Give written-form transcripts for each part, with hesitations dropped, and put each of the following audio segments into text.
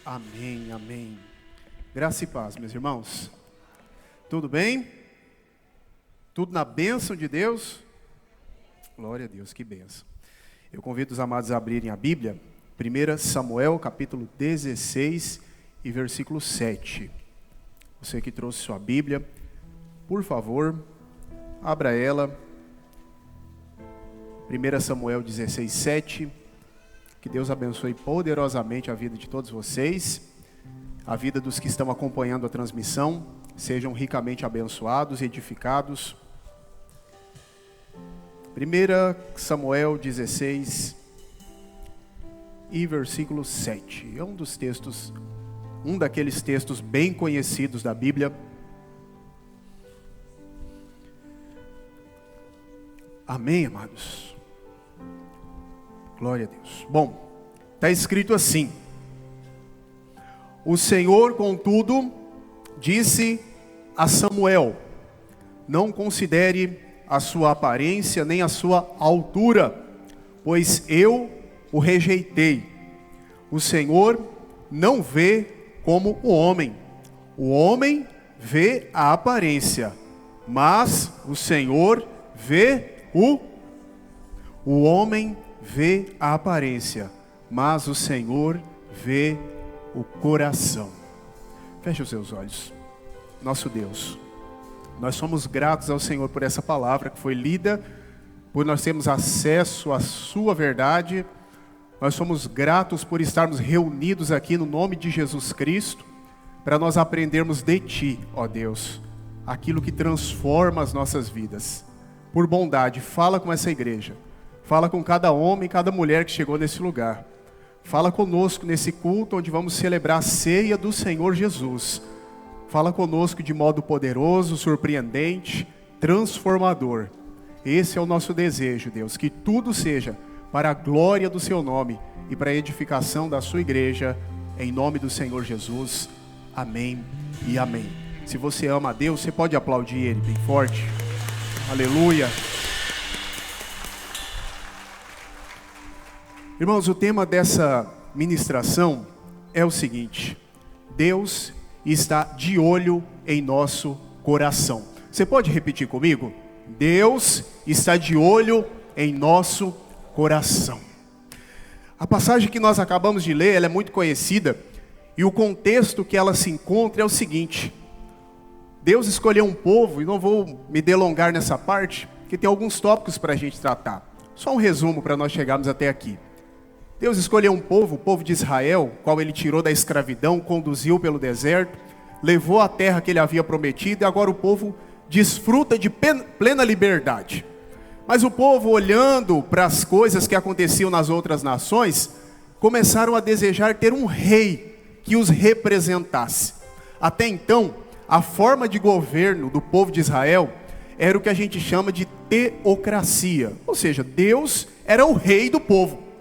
Amém, amém. Graça e paz, meus irmãos. Tudo bem? Tudo na bênção de Deus? Glória a Deus, que bênção. Eu convido os amados a abrirem a Bíblia, 1 Samuel, capítulo 16 e versículo 7. Você que trouxe sua Bíblia, por favor, abra ela. 1 Samuel 16, 7. Que Deus abençoe poderosamente a vida de todos vocês, a vida dos que estão acompanhando a transmissão, sejam ricamente abençoados e edificados. 1 Samuel 16 e versículo 7. É um daqueles textos bem conhecidos da Bíblia. Amém, amados? Glória a Deus. Bom, está escrito assim: o Senhor, contudo, disse a Samuel: não considere a sua aparência nem a sua altura, pois eu o rejeitei. O Senhor não vê como o homem vê a aparência, mas o Senhor vê o homem vê a aparência, mas o Senhor vê o coração. Feche os seus olhos. Nosso Deus, nós somos gratos ao Senhor por essa palavra que foi lida, por nós termos acesso à sua verdade. Nós somos gratos por estarmos reunidos aqui no nome de Jesus Cristo, para nós aprendermos de Ti, ó Deus, aquilo que transforma as nossas vidas. Por bondade, fala com essa igreja. Fala com cada homem e cada mulher que chegou nesse lugar. Fala conosco nesse culto onde vamos celebrar a ceia do Senhor Jesus. Fala conosco de modo poderoso, surpreendente, transformador. Esse é o nosso desejo, Deus, que tudo seja para a glória do Seu nome e para a edificação da Sua igreja, em nome do Senhor Jesus. Amém e amém. Se você ama a Deus, você pode aplaudir Ele bem forte. Aleluia. Irmãos, o tema dessa ministração é o seguinte: Deus está de olho em nosso coração. Você pode repetir comigo? Deus está de olho em nosso coração. A passagem que nós acabamos de ler, ela é muito conhecida, e o contexto que ela se encontra é o seguinte: Deus escolheu um povo, e não vou me delongar nessa parte, que tem alguns tópicos para a gente tratar. Só um resumo para nós chegarmos até aqui. Deus escolheu um povo, o povo de Israel, qual Ele tirou da escravidão, conduziu pelo deserto, levou à terra que Ele havia prometido, e agora o povo desfruta de plena liberdade. Mas o povo, olhando para as coisas que aconteciam nas outras nações, começaram a desejar ter um rei que os representasse. Até então, a forma de governo do povo de Israel era o que a gente chama de teocracia, ou seja, Deus era o rei do povo.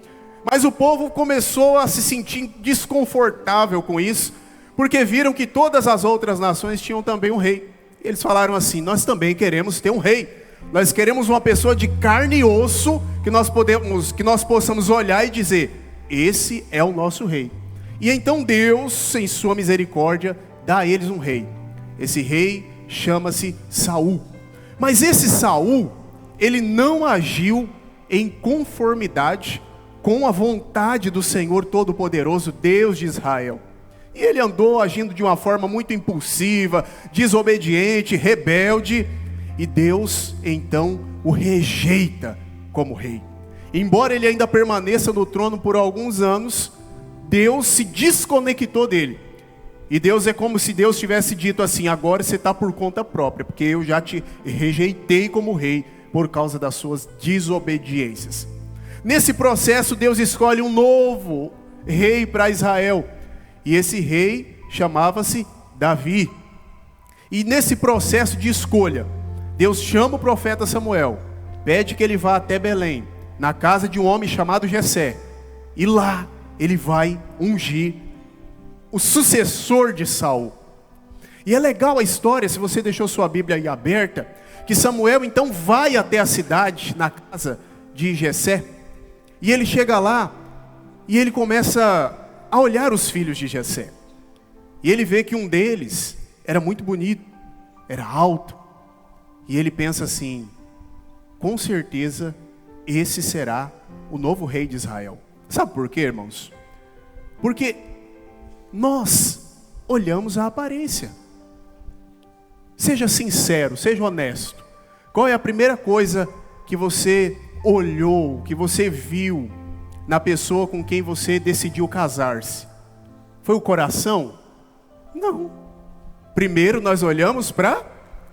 Mas o povo começou a se sentir desconfortável com isso, porque viram que todas as outras nações tinham também um rei. Eles falaram assim: nós também queremos ter um rei. Nós queremos uma pessoa de carne e osso, que nós possamos olhar e dizer: esse é o nosso rei. E então Deus, em sua misericórdia, dá a eles um rei. Esse rei chama-se Saul. Mas esse Saul, ele não agiu em conformidade com a vontade do Senhor Todo-Poderoso, Deus de Israel. E ele andou agindo de uma forma muito impulsiva, desobediente, rebelde, e Deus então o rejeita como rei. Embora ele ainda permaneça no trono por alguns anos, Deus se desconectou dele. E Deus é como se Deus tivesse dito assim: agora você está por conta própria, porque eu já te rejeitei como rei por causa das suas desobediências. Nesse processo, Deus escolhe um novo rei para Israel. E esse rei chamava-se Davi. E nesse processo de escolha, Deus chama o profeta Samuel, pede que ele vá até Belém, na casa de um homem chamado Jessé. E lá ele vai ungir o sucessor de Saul. E é legal a história, se você deixou sua Bíblia aí aberta, que Samuel então vai até a cidade, na casa de Jessé. E ele chega lá, e ele começa a olhar os filhos de Jessé. E ele vê que um deles era muito bonito, era alto. E ele pensa assim: com certeza esse será o novo rei de Israel. Sabe por quê, irmãos? Porque nós olhamos a aparência. Seja sincero, seja honesto. Qual é a primeira coisa que você olhou, que você viu na pessoa com quem você decidiu casar-se? Foi o coração? Não. Primeiro nós olhamos para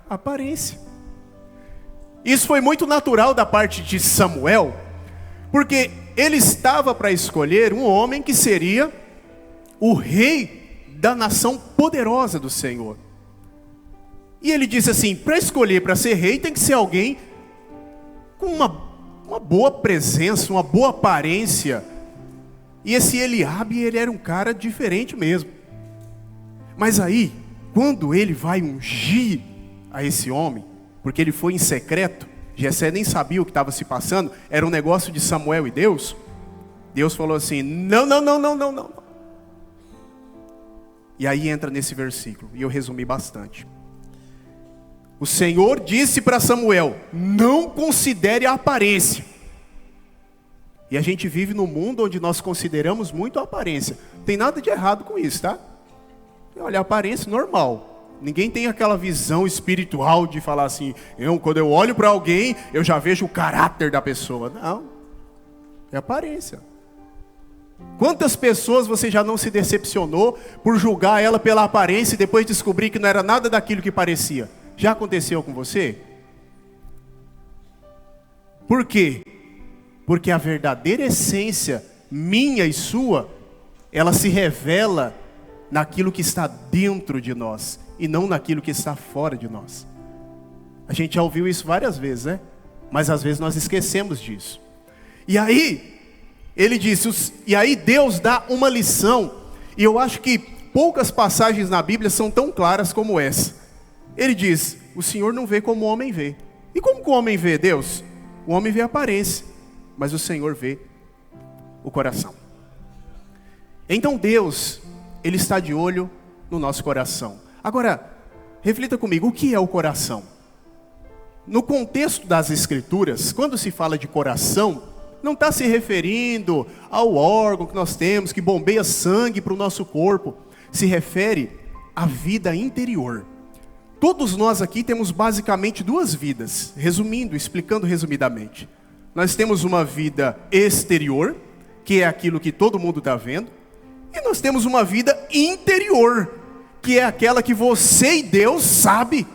a aparência. Isso foi muito natural da parte de Samuel, porque ele estava para escolher um homem que seria o rei da nação poderosa do Senhor. E ele disse assim: para escolher para ser rei tem que ser alguém com uma boa presença, uma boa aparência. E esse Eliabe, ele era um cara diferente mesmo. Mas aí, quando ele vai ungir a esse homem, porque ele foi em secreto, Jessé nem sabia o que estava se passando, era um negócio de Samuel e Deus. Deus falou assim: não. E aí entra nesse versículo, e eu resumi bastante. O Senhor disse para Samuel: não considere a aparência. E a gente vive num mundo onde nós consideramos muito a aparência. Não tem nada de errado com isso, tá? Olha, a aparência normal. Ninguém tem aquela visão espiritual de falar assim: quando eu olho para alguém, eu já vejo o caráter da pessoa. Não, é aparência. Quantas pessoas você já não se decepcionou por julgar ela pela aparência e depois descobrir que não era nada daquilo que parecia? Já aconteceu com você? Por quê? Porque a verdadeira essência, minha e sua, ela se revela naquilo que está dentro de nós e não naquilo que está fora de nós. A gente já ouviu isso várias vezes, né? Mas às vezes nós esquecemos disso. E aí, ele disse, e aí Deus dá uma lição, e eu acho que poucas passagens na Bíblia são tão claras como essa. Ele diz: o Senhor não vê como o homem vê. E como que o homem vê, Deus? O homem vê a aparência, mas o Senhor vê o coração. Então Deus, Ele está de olho no nosso coração. Agora, reflita comigo, o que é o coração? No contexto das Escrituras, quando se fala de coração, não está se referindo ao órgão que nós temos, que bombeia sangue para o nosso corpo. Se refere à vida interior. Todos nós aqui temos basicamente duas vidas. Resumindo, explicando resumidamente. Nós temos uma vida exterior, que é aquilo que todo mundo está vendo. E nós temos uma vida interior, que é aquela que você e Deus sabem.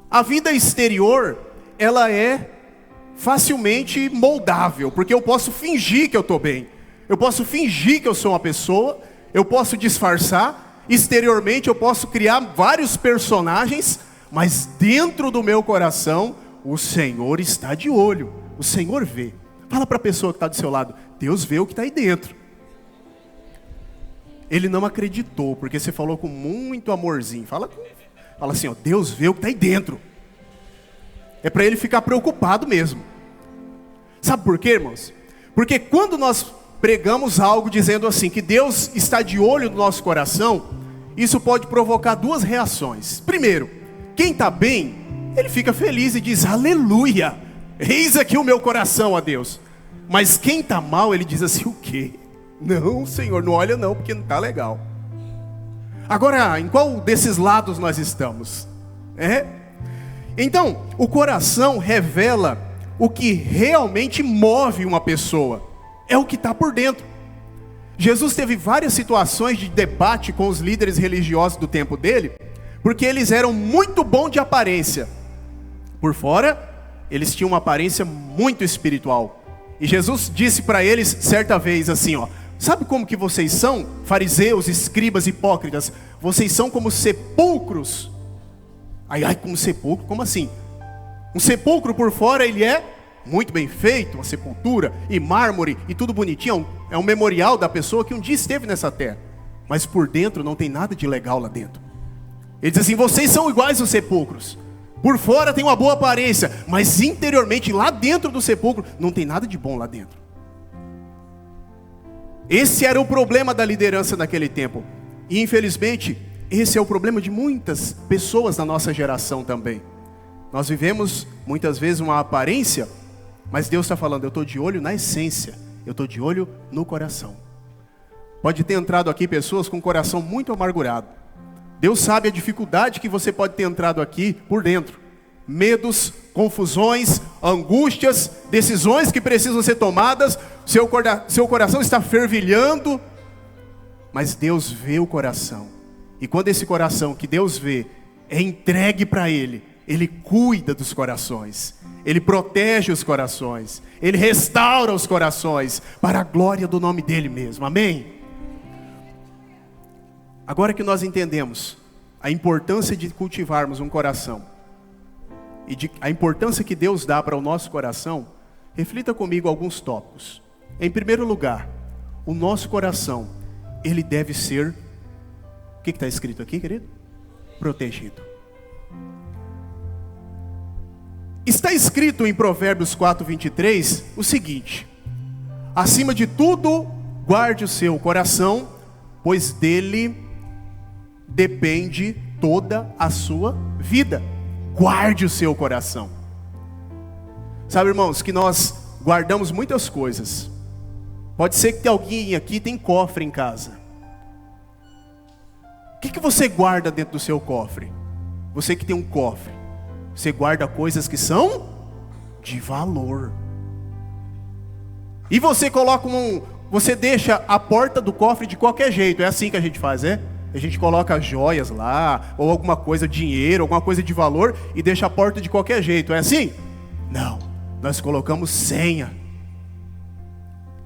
A vida exterior, ela é facilmente moldável, porque eu posso fingir que eu estou bem. Eu posso fingir que eu sou uma pessoa, eu posso disfarçar. Exteriormente eu posso criar vários personagens, mas dentro do meu coração, o Senhor está de olho. O Senhor vê. Fala para a pessoa que está do seu lado: Deus vê o que está aí dentro. Ele não acreditou, porque você falou com muito amorzinho. Fala assim, ó: Deus vê o que está aí dentro. É para ele ficar preocupado mesmo. Sabe por quê, irmãos? Porque quando nós pregamos algo dizendo assim, que Deus está de olho no nosso coração, isso pode provocar duas reações. Primeiro, quem está bem, ele fica feliz e diz: aleluia, eis aqui o meu coração, a Deus. Mas quem está mal, ele diz assim: o quê? Não, Senhor, não olha não, porque não está legal. Agora, em qual desses lados nós estamos? Então, o coração revela o que realmente move uma pessoa. É o que está por dentro. Jesus teve várias situações de debate com os líderes religiosos do tempo dele, porque eles eram muito bons de aparência. Por fora, eles tinham uma aparência muito espiritual. E Jesus disse para eles certa vez assim, ó: sabe como que vocês são, fariseus, escribas, hipócritas? Vocês são como sepulcros. Ai, como sepulcro? Como assim? Um sepulcro por fora, ele é muito bem feito, uma sepultura, e mármore, e tudo bonitinho. É um memorial da pessoa que um dia esteve nessa terra. Mas por dentro não tem nada de legal lá dentro. Ele diz assim: vocês são iguais aos sepulcros. Por fora tem uma boa aparência, mas interiormente, lá dentro do sepulcro, não tem nada de bom lá dentro. Esse era o problema da liderança naquele tempo. E infelizmente, esse é o problema de muitas pessoas da nossa geração também. Nós vivemos muitas vezes uma aparência, mas Deus está falando, eu estou de olho na essência, eu estou de olho no coração. Pode ter entrado aqui pessoas com o coração muito amargurado. Deus sabe a dificuldade que você pode ter entrado aqui por dentro. Medos, confusões, angústias, decisões que precisam ser tomadas, seu coração está fervilhando, mas Deus vê o coração. E quando esse coração que Deus vê é entregue para Ele, Ele cuida dos corações, Ele protege os corações, Ele restaura os corações, para a glória do nome dEle mesmo, amém? Agora que nós entendemos a importância de cultivarmos um coração, e a importância que Deus dá para o nosso coração, reflita comigo alguns tópicos. Em primeiro lugar, o nosso coração, ele deve ser, o que está escrito aqui, querido? Protegido. Está escrito em Provérbios 4:23 o seguinte: acima de tudo, guarde o seu coração, pois dele depende toda a sua vida. Guarde o seu coração. Sabe, irmãos, que nós guardamos muitas coisas. Pode ser que alguém aqui tem cofre em casa. O que você guarda dentro do seu cofre? Você que tem um cofre, você guarda coisas que são de valor. E você coloca você deixa a porta do cofre de qualquer jeito. É assim que a gente faz, é? A gente coloca joias lá, ou alguma coisa, dinheiro, alguma coisa de valor, e deixa a porta de qualquer jeito. É assim? Não. Nós colocamos senha.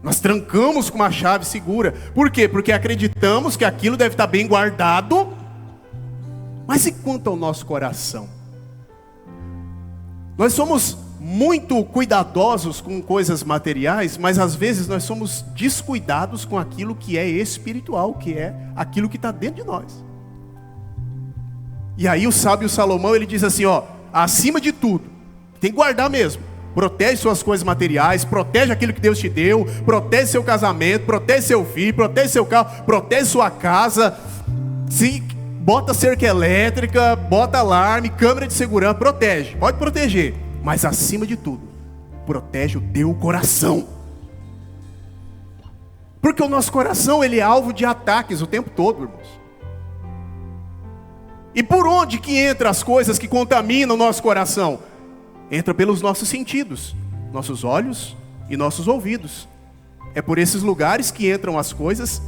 Nós trancamos com uma chave segura. Por quê? Porque acreditamos que aquilo deve estar bem guardado. Mas e quanto ao nosso coração? Nós somos muito cuidadosos com coisas materiais, mas às vezes nós somos descuidados com aquilo que é espiritual, que é aquilo que está dentro de nós. E aí o sábio Salomão, ele diz assim, acima de tudo, tem que guardar mesmo. Protege suas coisas materiais, protege aquilo que Deus te deu, protege seu casamento, protege seu filho, protege seu carro, protege sua casa. Se bota cerca elétrica, bota alarme, câmera de segurança, protege, pode proteger. Mas acima de tudo, protege o teu coração. Porque o nosso coração, ele é alvo de ataques o tempo todo, irmãos. E por onde que entram as coisas que contaminam o nosso coração? Entra pelos nossos sentidos, nossos olhos e nossos ouvidos. É por esses lugares que entram as coisas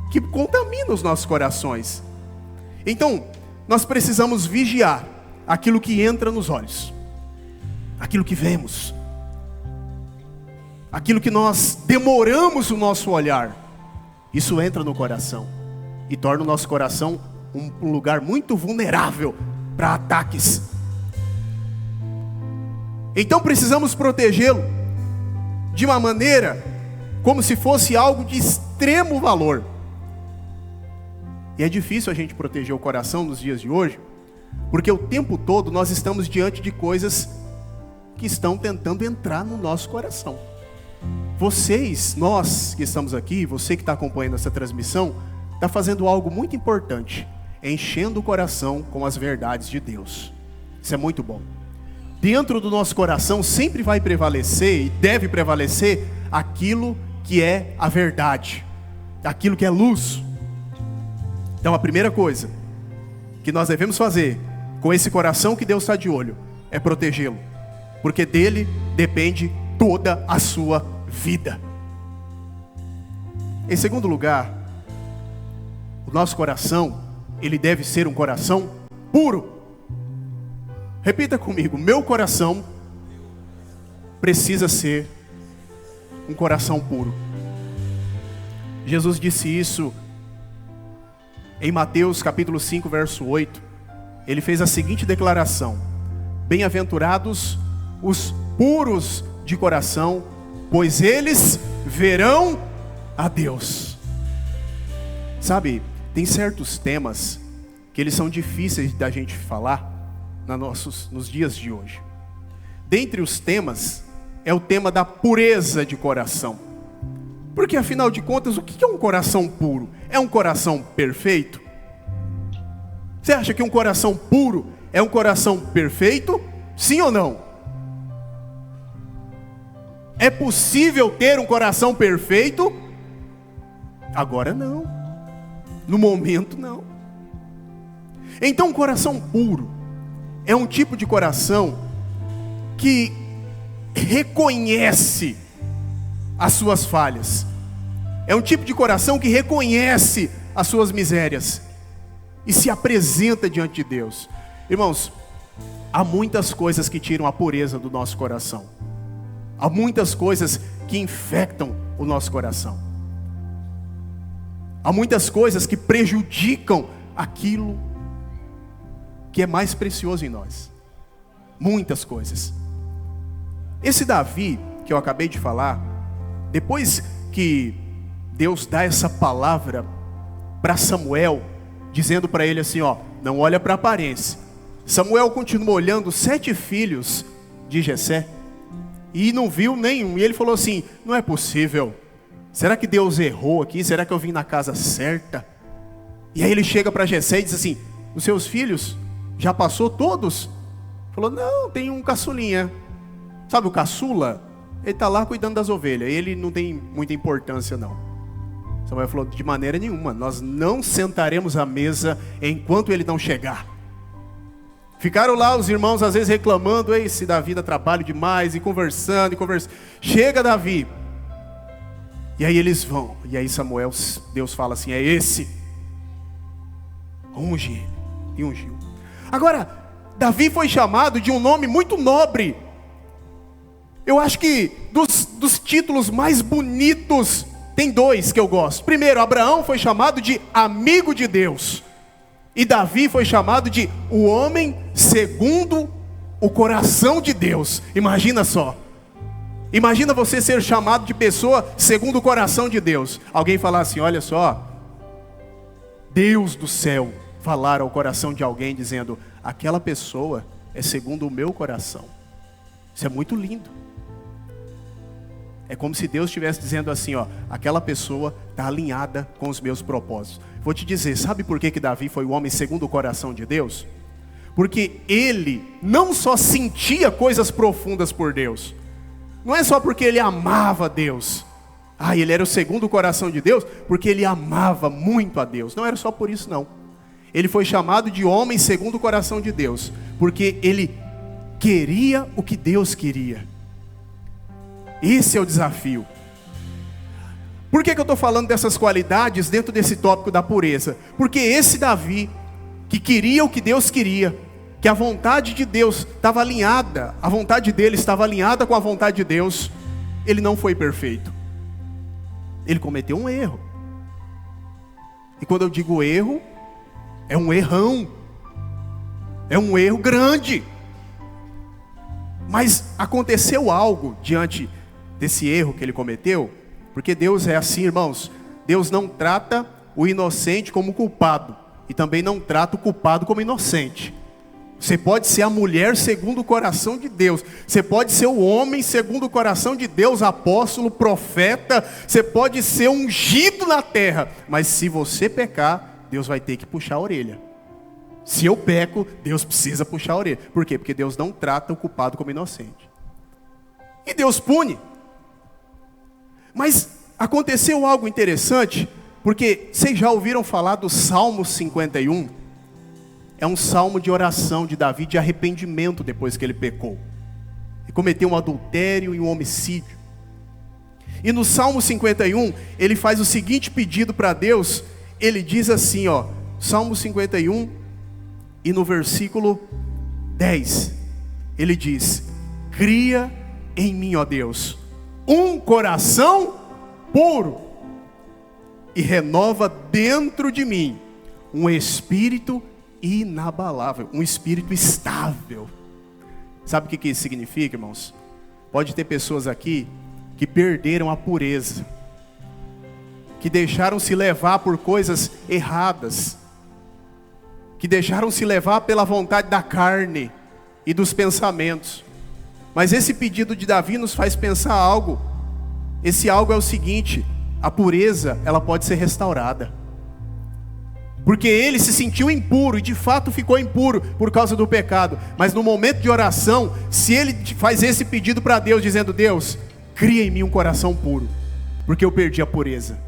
que contaminam os nossos corações. Então, nós precisamos vigiar aquilo que entra nos olhos, aquilo que vemos, aquilo que nós demoramos o nosso olhar. Isso entra no coração e torna o nosso coração um lugar muito vulnerável para ataques. Então precisamos protegê-lo de uma maneira como se fosse algo de extremo valor. E é difícil a gente proteger o coração nos dias de hoje, porque o tempo todo nós estamos diante de coisas que estão tentando entrar no nosso coração. Nós que estamos aqui, você que está acompanhando essa transmissão, está fazendo algo muito importante, enchendo o coração com as verdades de Deus. Isso é muito bom. Dentro do nosso coração sempre vai prevalecer e deve prevalecer aquilo que é a verdade, aquilo que é luz. Então a primeira coisa que nós devemos fazer com esse coração que Deus está de olho é protegê-lo, porque dele depende toda a sua vida. Em segundo lugar, o nosso coração, ele deve ser um coração puro. Repita comigo, meu coração precisa ser um coração puro. Jesus disse isso em Mateus capítulo 5, verso 8. Ele fez a seguinte declaração: bem-aventurados os puros de coração, pois eles verão a Deus. Sabe, tem certos temas que eles são difíceis da gente falar nos dias de hoje. Dentre os temas, é o tema da pureza de coração. Porque afinal de contas, o que é um coração puro? É um coração perfeito? Você acha que um coração puro é um coração perfeito? Sim ou não? É possível ter um coração perfeito? Agora não. No momento não. Então um coração puro é um tipo de coração que reconhece as suas falhas. É um tipo de coração que reconhece as suas misérias e se apresenta diante de Deus. Irmãos, há muitas coisas que tiram a pureza do nosso coração. Há muitas coisas que infectam o nosso coração. Há muitas coisas que prejudicam aquilo que é mais precioso em nós. Muitas coisas. Esse Davi, que eu acabei de falar, depois que Deus dá essa palavra para Samuel, dizendo para ele assim, ó, não olha para a aparência. Samuel continuou olhando 7 filhos de Jessé e não viu nenhum. E ele falou assim, não é possível. Será que Deus errou aqui? Será que eu vim na casa certa? E aí ele chega para Jessé e diz assim, os seus filhos já passou todos? Falou, não, tem um caçulinha. Sabe o caçula? Ele está lá cuidando das ovelhas. Ele não tem muita importância não. Samuel falou, de maneira nenhuma, nós não sentaremos à mesa enquanto ele não chegar. Ficaram lá os irmãos às vezes reclamando, esse Davi dá trabalho demais, e conversando. Chega Davi. E aí eles vão. E aí Samuel, Deus fala assim, é esse. Unge ele. E ungiu. Agora, Davi foi chamado de um nome muito nobre. Eu acho que dos títulos mais bonitos, tem 2 que eu gosto. Primeiro, Abraão foi chamado de amigo de Deus. E Davi foi chamado de o homem segundo o coração de Deus. Imagina só. Imagina você ser chamado de pessoa segundo o coração de Deus. Alguém falar assim, olha só, Deus do céu falar ao coração de alguém dizendo, aquela pessoa é segundo o meu coração. Isso é muito lindo. É como se Deus estivesse dizendo assim, ó, aquela pessoa está alinhada com os meus propósitos. Vou te dizer, sabe por que Davi foi o homem segundo o coração de Deus? Porque ele não só sentia coisas profundas por Deus. Não é só porque ele amava Deus. Ele era o segundo coração de Deus, porque ele amava muito a Deus. Não era só por isso não. Ele foi chamado de homem segundo o coração de Deus, porque ele queria o que Deus queria. Esse é o desafio. Por que eu estou falando dessas qualidades dentro desse tópico da pureza? Porque esse Davi, que queria o que Deus queria, que a vontade de Deus estava alinhada, a vontade dele estava alinhada com a vontade de Deus, ele não foi perfeito. Ele cometeu um erro. E quando eu digo erro, é um errão. É um erro grande. Mas aconteceu algo diante desse erro que ele cometeu, porque Deus é assim, irmãos. Deus não trata o inocente como culpado, e também não trata o culpado como inocente. Você pode ser a mulher segundo o coração de Deus, você pode ser o homem segundo o coração de Deus, apóstolo, profeta, você pode ser ungido na terra, mas se você pecar, Deus vai ter que puxar a orelha. Se eu peco, Deus precisa puxar a orelha. Por quê? Porque Deus não trata o culpado como inocente. E Deus pune. Mas aconteceu algo interessante, porque vocês já ouviram falar do Salmo 51? É um salmo de oração de Davi, de arrependimento depois que ele pecou. Ele cometeu um adultério e um homicídio. E no Salmo 51, ele faz o seguinte pedido para Deus. Ele diz assim, ó, Salmo 51, e no versículo 10, ele diz, cria em mim, ó Deus, um coração puro, e renova dentro de mim um espírito inabalável, um espírito estável. Sabe o que isso significa, irmãos? Pode ter pessoas aqui que perderam a pureza, que deixaram se levar por coisas erradas, que deixaram se levar pela vontade da carne e dos pensamentos. Mas esse pedido de Davi nos faz pensar algo. Esse algo é o seguinte: a pureza, ela pode ser restaurada. Porque ele se sentiu impuro, e de fato ficou impuro por causa do pecado. Mas no momento de oração, se ele faz esse pedido para Deus, dizendo: Deus, cria em mim um coração puro, porque eu perdi a pureza.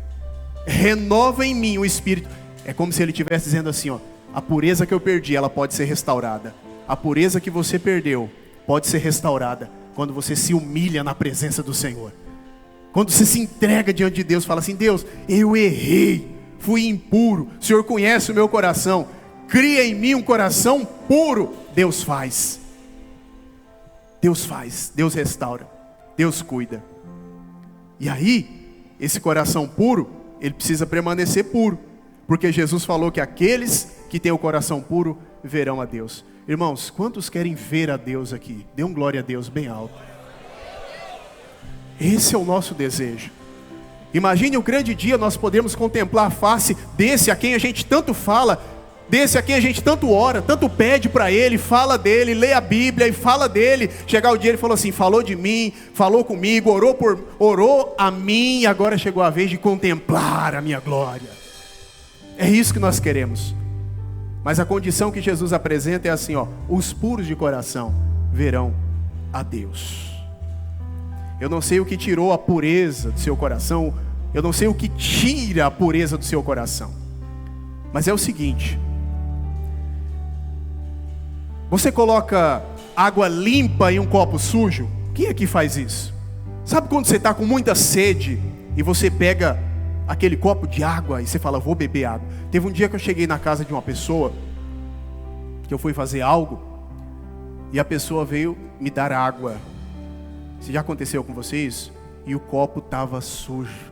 Renova em mim o espírito. É como se ele estivesse dizendo assim, ó: a pureza que eu perdi, ela pode ser restaurada. A pureza que você perdeu pode ser restaurada quando você se humilha na presença do Senhor. Quando você se entrega diante de Deus, fala assim: Deus, eu errei, fui impuro, o Senhor conhece o meu coração, cria em mim um coração puro. Deus faz, Deus restaura, Deus cuida. E aí, esse coração puro, ele precisa permanecer puro, porque Jesus falou que aqueles que têm o coração puro verão a Deus. Irmãos, quantos querem ver a Deus aqui? Dê um glória a Deus bem alto. Esse é o nosso desejo. Imagine o grande dia nós podemos contemplar a face desse a quem a gente tanto fala, desse a quem a gente tanto ora, tanto pede para ele, fala dele, lê a Bíblia e fala dele. Chegar o dia ele falou assim: falou de mim, falou comigo, orou a mim, e agora chegou a vez de contemplar a minha glória. É isso que nós queremos. Mas a condição que Jesus apresenta é assim, ó: os puros de coração verão a Deus. Eu não sei o que tirou a pureza do seu coração, eu não sei o que tira a pureza do seu coração, mas é o seguinte: você coloca água limpa em um copo sujo? Quem aqui faz isso? Sabe quando você está com muita sede e você pega aquele copo de água e você fala: vou beber água? Teve um dia que eu cheguei na casa de uma pessoa, que eu fui fazer algo, e a pessoa veio me dar água. Se já aconteceu com vocês? E o copo estava sujo.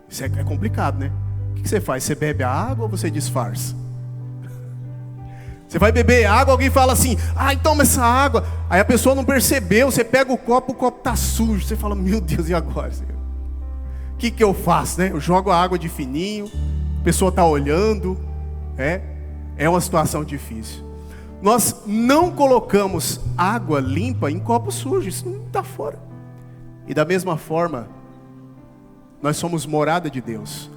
Isso é complicado, né? O que você faz? Você bebe a água ou você disfarça? Você vai beber água, alguém fala assim: ai, toma essa água. Aí a pessoa não percebeu, você pega o copo está sujo. Você fala: meu Deus, e agora, Senhor? O que eu faço, né? Eu jogo a água de fininho, a pessoa está olhando. É uma situação difícil. Nós não colocamos água limpa em copo sujo, isso não está fora. E da mesma forma, nós somos morada de Deus,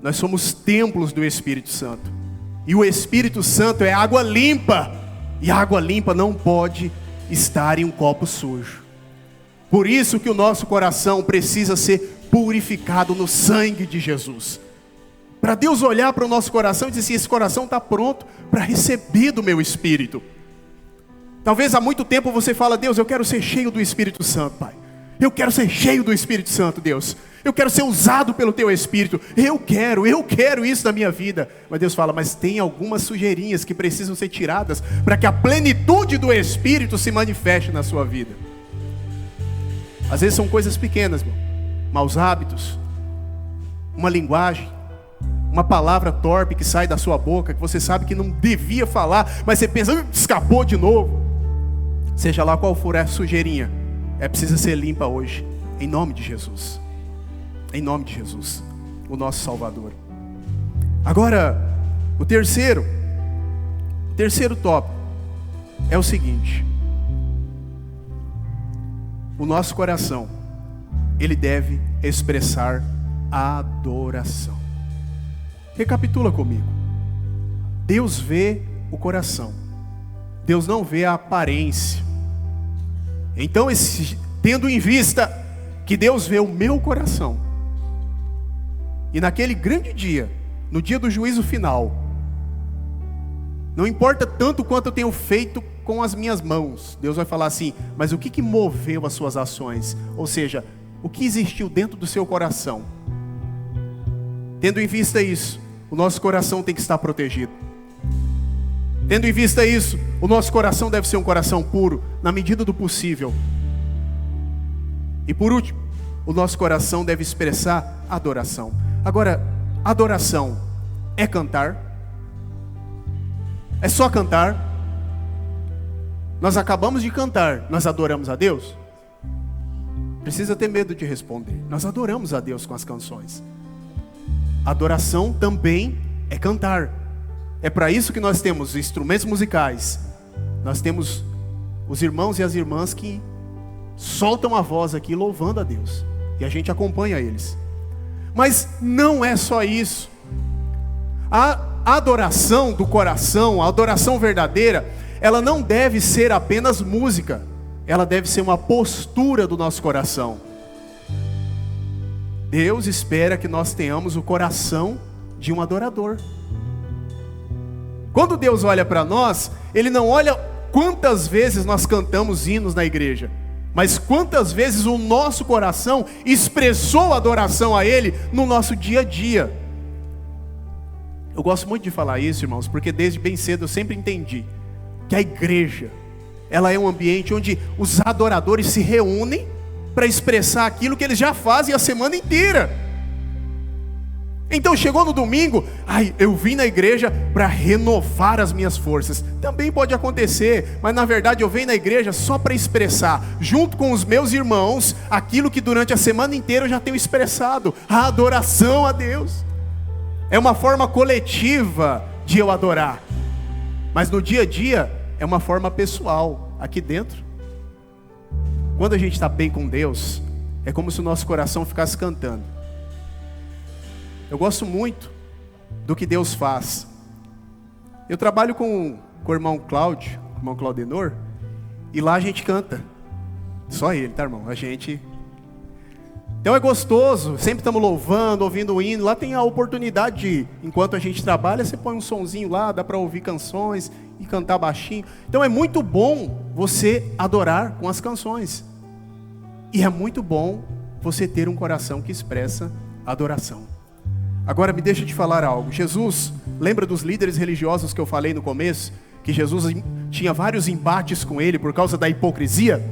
nós somos templos do Espírito Santo, e o Espírito Santo é água limpa, e a água limpa não pode estar em um copo sujo. Por isso que o nosso coração precisa ser purificado no sangue de Jesus, para Deus olhar para o nosso coração e dizer assim: esse coração está pronto para receber do meu Espírito. Talvez há muito tempo você fala: Deus, eu quero ser cheio do Espírito Santo, Pai. Eu quero ser cheio do Espírito Santo, Deus. Eu quero ser usado pelo Teu Espírito. Eu quero isso na minha vida. Mas Deus fala: mas tem algumas sujeirinhas que precisam ser tiradas para que a plenitude do Espírito se manifeste na sua vida. Às vezes são coisas pequenas, irmão. Maus hábitos, uma linguagem, uma palavra torpe que sai da sua boca, que você sabe que não devia falar, mas você pensa: escapou de novo. Seja lá qual for a sujeirinha, precisa ser limpa hoje, em nome de Jesus. Em nome de Jesus, o nosso Salvador. Agora, o terceiro tópico é o seguinte: o nosso coração, ele deve expressar adoração. Recapitula comigo. Deus vê o coração, Deus não vê a aparência. Então, tendo em vista que Deus vê o meu coração, e naquele grande dia, no dia do juízo final, não importa tanto quanto eu tenho feito com as minhas mãos, Deus vai falar assim: mas o que moveu as suas ações? Ou seja, o que existiu dentro do seu coração? Tendo em vista isso, o nosso coração tem que estar protegido. Tendo em vista isso, o nosso coração deve ser um coração puro, na medida do possível. E por último, o nosso coração deve expressar adoração. Agora, adoração é cantar? É só cantar? Nós acabamos de cantar, nós adoramos a Deus? Precisa ter medo de responder. Nós adoramos a Deus com as canções. Adoração também é cantar. É para isso que nós temos instrumentos musicais. Nós temos os irmãos e as irmãs que soltam a voz aqui louvando a Deus, e a gente acompanha eles. Mas não é só isso. A adoração do coração, a adoração verdadeira, ela não deve ser apenas música. Ela deve ser uma postura do nosso coração. Deus espera que nós tenhamos o coração de um adorador. Quando Deus olha para nós, Ele não olha quantas vezes nós cantamos hinos na igreja, mas quantas vezes o nosso coração expressou adoração a Ele no nosso dia a dia. Eu gosto muito de falar isso, irmãos, porque desde bem cedo eu sempre entendi que a igreja, ela é um ambiente onde os adoradores se reúnem para expressar aquilo que eles já fazem a semana inteira. Então chegou no domingo, eu vim na igreja para renovar as minhas forças. Também pode acontecer, mas na verdade eu venho na igreja só para expressar, junto com os meus irmãos, aquilo que durante a semana inteira eu já tenho expressado, a adoração a Deus. É uma forma coletiva de eu adorar, mas no dia a dia é uma forma pessoal, aqui dentro. Quando a gente está bem com Deus, é como se o nosso coração ficasse cantando. Eu gosto muito do que Deus faz. Eu trabalho com o irmão Cláudio, o irmão Claudenor, e lá a gente canta. Só ele, tá, irmão? A gente... Então é gostoso, sempre estamos louvando, ouvindo o hino. Lá tem a oportunidade de, enquanto a gente trabalha, você põe um sonzinho lá, dá para ouvir canções e cantar baixinho. Então é muito bom você adorar com as canções. E é muito bom você ter um coração que expressa adoração. Agora me deixa te falar algo. Jesus, lembra dos líderes religiosos que eu falei no começo? Que Jesus tinha vários embates com ele por causa da hipocrisia?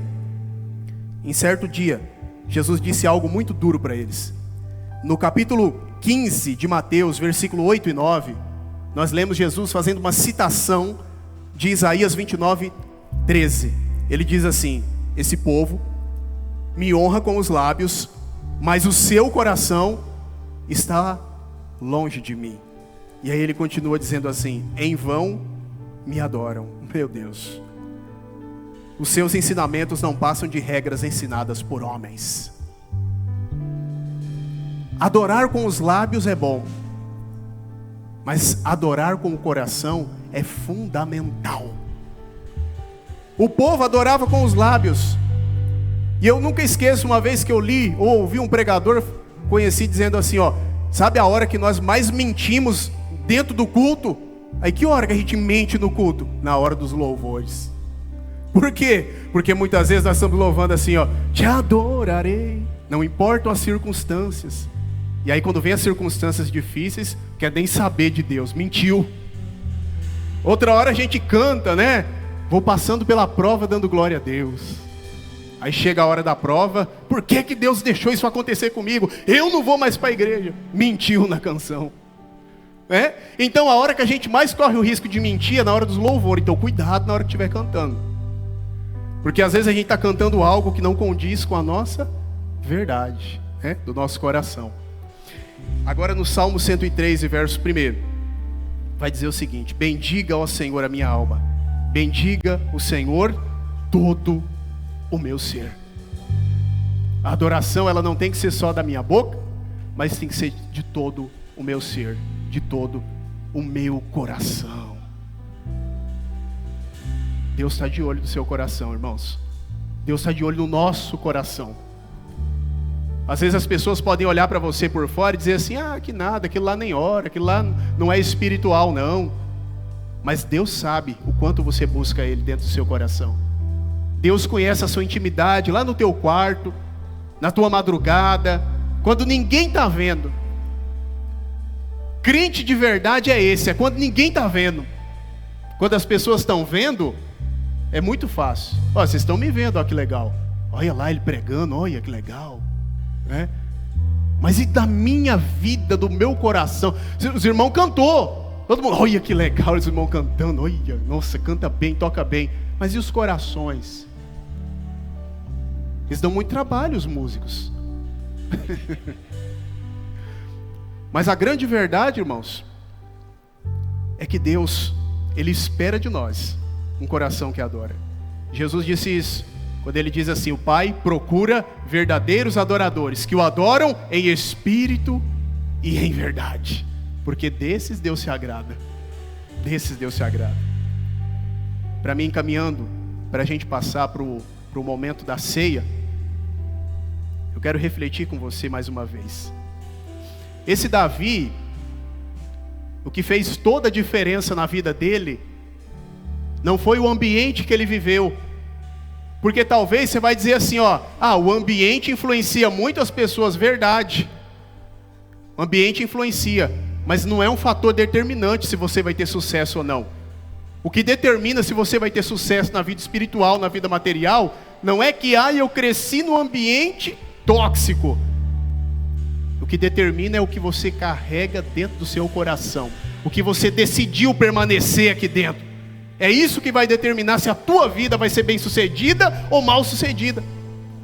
Em certo dia, Jesus disse algo muito duro para eles. No capítulo 15 de Mateus, versículo 8 e 9, nós lemos Jesus fazendo uma citação de Isaías 29, 13. Ele diz assim: esse povo me honra com os lábios, mas o seu coração está longe de mim. E aí ele continua dizendo assim: em vão me adoram. Meu Deus, os seus ensinamentos não passam de regras ensinadas por homens. Adorar com os lábios é bom, mas adorar com o coração é fundamental. O povo adorava com os lábios, e eu nunca esqueço uma vez que eu li ou ouvi um pregador conhecido dizendo assim, sabe a hora que nós mais mentimos dentro do culto? Aí que hora que a gente mente no culto? Na hora dos louvores. Por quê? Porque muitas vezes nós estamos louvando assim, te adorarei, não importam as circunstâncias. E aí quando vem as circunstâncias difíceis, quer nem saber de Deus, mentiu. Outra hora a gente canta, né? Vou passando pela prova dando glória a Deus. Aí chega a hora da prova, por que que Deus deixou isso acontecer comigo? Eu não vou mais para a igreja. Mentiu na canção. Então a hora que a gente mais corre o risco de mentir é na hora dos louvores. Então cuidado na hora que estiver cantando. Porque às vezes a gente está cantando algo que não condiz com a nossa verdade, do nosso coração. Agora no Salmo 103, verso 1, vai dizer o seguinte: bendiga, ó Senhor, a minha alma. Bendiga o Senhor todo o meu ser. A adoração, ela não tem que ser só da minha boca, mas tem que ser de todo o meu ser, de todo o meu coração. Deus está de olho no seu coração, irmãos. Deus está de olho no nosso coração. Às vezes as pessoas podem olhar para você por fora e dizer assim, que nada, aquilo lá nem ora, aquilo lá não é espiritual não. Mas Deus sabe o quanto você busca Ele dentro do seu coração. Deus conhece a sua intimidade lá no teu quarto, na tua madrugada, quando ninguém está vendo. Crente de verdade é esse, é quando ninguém está vendo. Quando as pessoas estão vendo, é muito fácil. Vocês estão me vendo, que legal. Olha lá ele pregando, olha que legal. Mas e da minha vida, do meu coração? Os irmãos cantou, todo mundo, olha que legal os irmãos cantando, olha, nossa, canta bem, toca bem. Mas e os corações? Eles dão muito trabalho, os músicos. Mas a grande verdade, irmãos, é que Deus, Ele espera de nós um coração que adora. Jesus disse isso Quando ele diz assim: o Pai procura verdadeiros adoradores, que o adoram em espírito e em verdade. Porque desses Deus se agrada. Desses Deus se agrada. Para mim, encaminhando, para a gente passar para o momento da ceia, eu quero refletir com você mais uma vez. Esse Davi, o que fez toda a diferença na vida dele, não foi o ambiente que ele viveu. Porque talvez você vai dizer assim, o ambiente influencia muito as pessoas, verdade. O ambiente influencia, mas não é um fator determinante se você vai ter sucesso ou não. O que determina se você vai ter sucesso na vida espiritual, na vida material, não é que eu cresci num ambiente tóxico. O que determina é o que você carrega dentro do seu coração, o que você decidiu permanecer aqui dentro. É isso que vai determinar se a tua vida vai ser bem sucedida ou mal sucedida.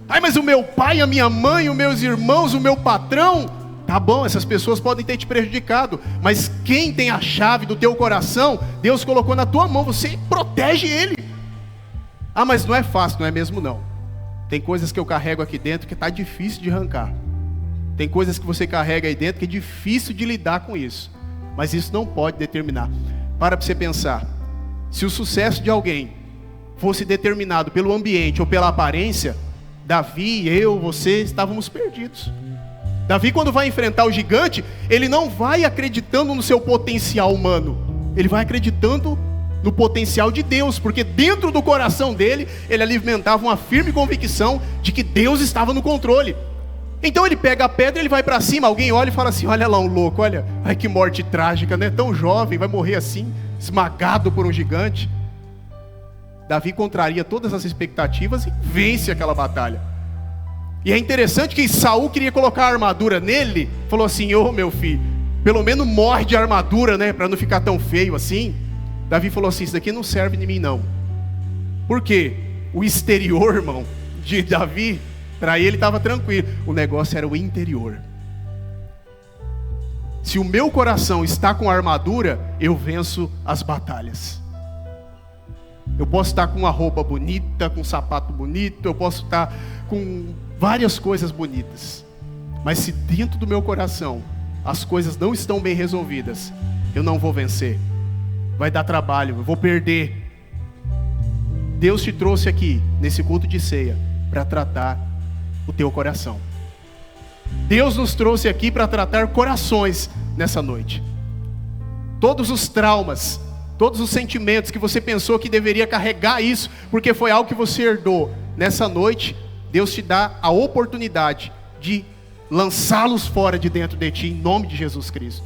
Mas o meu pai, a minha mãe, os meus irmãos, o meu patrão, tá bom, essas pessoas podem ter te prejudicado, mas quem tem a chave do teu coração, Deus colocou na tua mão, você protege ele. Mas não é fácil, não é mesmo não. Tem coisas que eu carrego aqui dentro que está difícil de arrancar. Tem coisas que você carrega aí dentro que é difícil de lidar com isso. Mas isso não pode determinar. Para você pensar. Se o sucesso de alguém fosse determinado pelo ambiente ou pela aparência, Davi, eu, você, estávamos perdidos. Davi, quando vai enfrentar o gigante, ele não vai acreditando no seu potencial humano. Ele vai acreditando no potencial de Deus, porque dentro do coração dele, ele alimentava uma firme convicção de que Deus estava no controle. Então ele pega a pedra e ele vai para cima. Alguém olha e fala assim: olha lá um louco, olha, ai que morte trágica, né? Tão jovem, vai morrer assim, esmagado por um gigante. Davi contraria todas as expectativas e vence aquela batalha. E é interessante que Saul queria colocar a armadura nele. Falou assim: meu filho, pelo menos morre de armadura, né? Para não ficar tão feio assim. Davi falou assim: isso daqui não serve de mim não. Por quê? O exterior, irmão, de Davi, para ele estava tranquilo. O negócio era o interior. Se o meu coração está com armadura, eu venço as batalhas. Eu posso estar com uma roupa bonita, com um sapato bonito, eu posso estar com várias coisas bonitas. Mas se dentro do meu coração as coisas não estão bem resolvidas, eu não vou vencer. Vai dar trabalho, eu vou perder. Deus te trouxe aqui, nesse culto de ceia, para tratar o teu coração. Deus nos trouxe aqui para tratar corações nessa noite. Todos os traumas, todos os sentimentos que você pensou que deveria carregar isso, porque foi algo que você herdou, nessa noite, Deus te dá a oportunidade de lançá-los fora de dentro de ti, em nome de Jesus Cristo.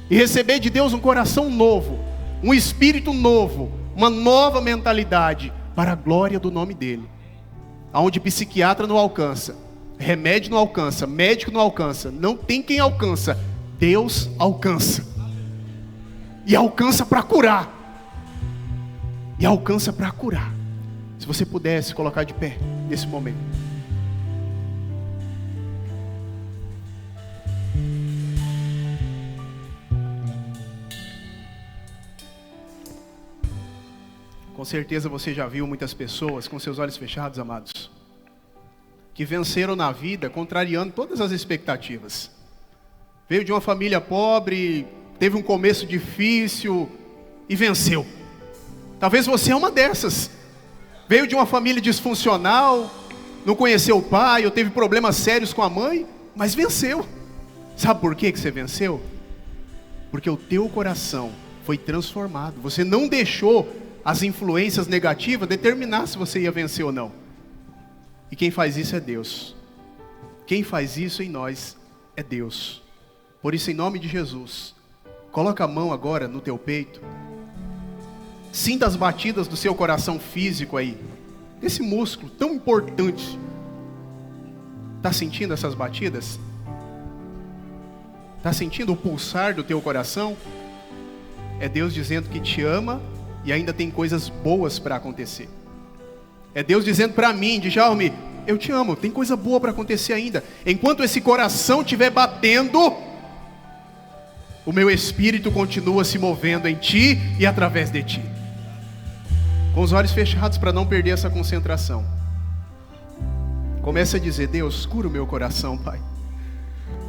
E receber de Deus um coração novo, um espírito novo, uma nova mentalidade, para a glória do nome dEle. Onde psiquiatra não alcança, remédio não alcança, médico não alcança, não tem quem alcança, Deus alcança. E alcança para curar. E alcança para curar. Se você pudesse colocar de pé nesse momento. Com certeza você já viu muitas pessoas com seus olhos fechados, amados, que venceram na vida contrariando todas as expectativas. Veio de uma família pobre, teve um começo difícil e venceu. Talvez você é uma dessas. Veio de uma família disfuncional, não conheceu o pai, ou teve problemas sérios com a mãe, mas venceu. Sabe por que você venceu? Porque o teu coração foi transformado. Você não deixou as influências negativas determinar se você ia vencer ou não. E quem faz isso é Deus. Quem faz isso em nós é Deus. Por isso, em nome de Jesus, coloca a mão agora no teu peito. Sinta as batidas do seu coração físico aí. Esse músculo tão importante. Está sentindo essas batidas? Está sentindo o pulsar do teu coração? É Deus dizendo que te ama e ainda tem coisas boas para acontecer. É Deus dizendo para mim, Djalme, eu te amo, tem coisa boa para acontecer ainda. Enquanto esse coração estiver batendo, o meu espírito continua se movendo em ti e através de ti. Com os olhos fechados para não perder essa concentração. Comece a dizer: Deus, cura o meu coração, Pai.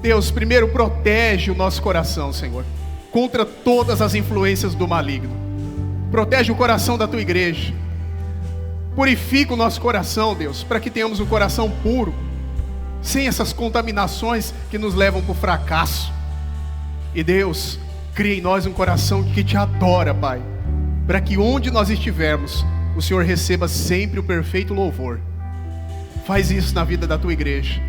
Deus, primeiro protege o nosso coração, Senhor, contra todas as influências do maligno. Protege o coração da tua igreja. Purifica o nosso coração, Deus, para que tenhamos um coração puro, sem essas contaminações que nos levam para o fracasso. E Deus, cria em nós um coração que te adora, Pai, para que onde nós estivermos, o Senhor receba sempre o perfeito louvor. Faz isso na vida da tua igreja.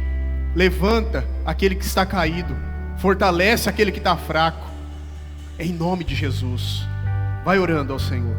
Levanta aquele que está caído, fortalece aquele que está fraco, em nome de Jesus. Vai orando ao Senhor.